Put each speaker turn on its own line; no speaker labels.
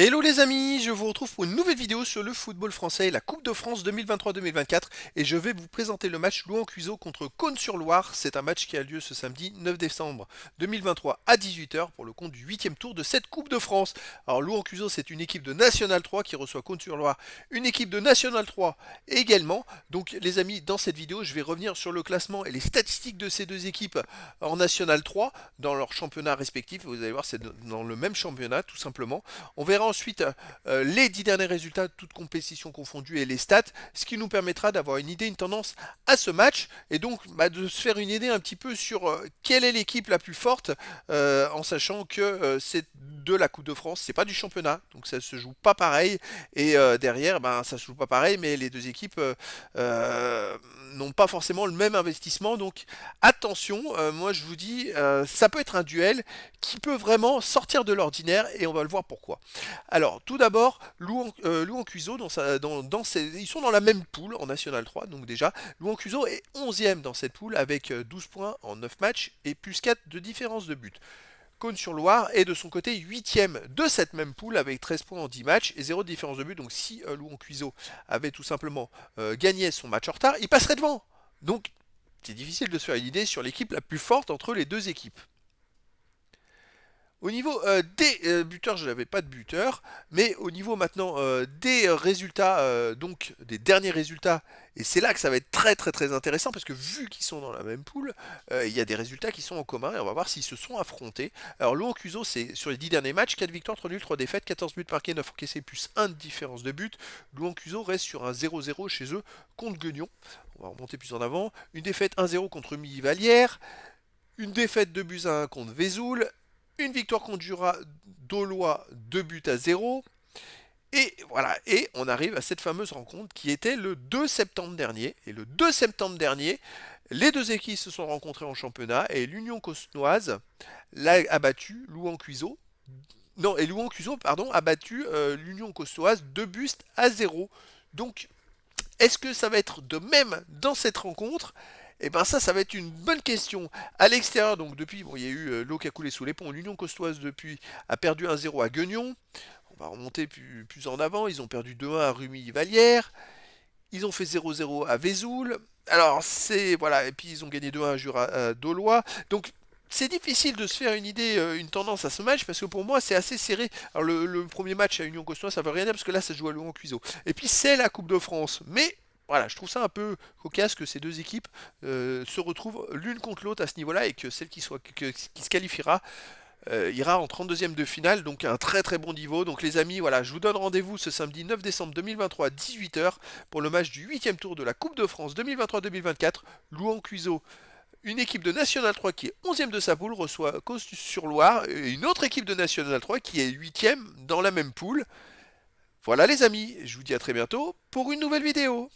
Hello les amis, je vous retrouve pour une nouvelle vidéo sur le football français, la Coupe de France 2023-2024 et je vais vous présenter le match Louhans-Cuiseaux contre Cosne-sur-Loire. C'est un match qui a lieu ce samedi 9 décembre 2023 à 18h pour le compte du 8e tour de cette Coupe de France. Alors Louhans-Cuiseaux c'est une équipe de National 3 qui reçoit Cosne-sur-Loire, une équipe de National 3 également. Donc les amis, dans cette vidéo je vais revenir sur le classement et les statistiques de ces deux équipes en National 3 dans leur championnat respectif. Vous allez voir c'est dans le même championnat tout simplement. On verra ensuite les 10 derniers résultats, toutes compétitions confondues et les stats, ce qui nous permettra d'avoir une idée, une tendance à ce match et donc de se faire une idée un petit peu sur quelle est l'équipe la plus forte en sachant que c'est de la Coupe de France, c'est pas du championnat, donc ça se joue pas pareil et derrière ça se joue pas pareil, mais les deux équipes n'ont pas forcément le même investissement, donc attention, moi je vous dis, ça peut être un duel qui peut vraiment sortir de l'ordinaire et on va le voir pourquoi. Alors, tout d'abord, Louhans-Cuiseaux, ils sont dans la même poule en National 3, donc déjà, Louhans-Cuiseaux est 11e dans cette poule avec 12 points en 9 matchs et plus 4 de différence de but. Cosne-sur-Loire est de son côté 8e de cette même poule avec 13 points en 10 matchs et 0 de différence de but. Donc si Louhans-Cuiseaux avait tout simplement gagné son match en retard, il passerait devant. Donc c'est difficile de se faire une idée sur l'équipe la plus forte entre les deux équipes. Au niveau des buteurs, je n'avais pas de buteur, mais au niveau maintenant des résultats, donc des derniers résultats, et c'est là que ça va être très très très intéressant parce que vu qu'ils sont dans la même poule, il y a des résultats qui sont en commun et on va voir s'ils se sont affrontés. Alors Louhans-Cuiseaux, c'est sur les 10 derniers matchs, 4 victoires, 3 nuls, 3 défaites, 14 buts marqués, 9 encaissés, plus 1 de différence de but. Louhans-Cuiseaux reste sur un 0-0 chez eux contre Guignon. On va remonter plus en avant. Une défaite 1-0 contre Milly-Vallière, une défaite de buts à 1 contre Vesoul, une victoire contre Jura Dolois 2 buts à 0. Et voilà, et on arrive à cette fameuse rencontre qui était le 2 septembre dernier. Et le 2 septembre dernier, les deux équipes se sont rencontrées en championnat et l'Union Cosnoise a battu Louhans-Cuiseaux. Non, et Louhans-Cuiseaux, pardon, a battu l'Union Cosnoise 2 buts à 0. Donc, est-ce que ça va être de même dans cette rencontre? Eh ben ça va être une bonne question. À l'extérieur, donc depuis, bon, il y a eu l'eau qui a coulé sous les ponts. L'Union Costoise depuis a perdu 1-0 à Guignon. On va remonter plus en avant. Ils ont perdu 2-1 à Rumi-Vallière. Ils ont fait 0-0 à Vesoul. Alors c'est voilà, et puis ils ont gagné 2-1 à Jura Dolois. Donc c'est difficile de se faire une idée, une tendance à ce match parce que pour moi c'est assez serré. Alors le premier match à Union Costoise ça veut rien dire parce que là ça se joue à Louhans-Cuiseaux. Et puis c'est la Coupe de France, mais voilà, je trouve ça un peu cocasse que ces deux équipes se retrouvent l'une contre l'autre à ce niveau-là et que celle qui se qualifiera ira en 32e de finale, donc un très très bon niveau. Donc les amis, voilà, je vous donne rendez-vous ce samedi 9 décembre 2023 à 18h pour le match du 8e tour de la Coupe de France 2023-2024. Louhans-Cuiseaux, une équipe de National 3 qui est 11e de sa poule, reçoit Cosne-sur-Loire, et une autre équipe de National 3 qui est 8e dans la même poule. Voilà les amis, je vous dis à très bientôt pour une nouvelle vidéo.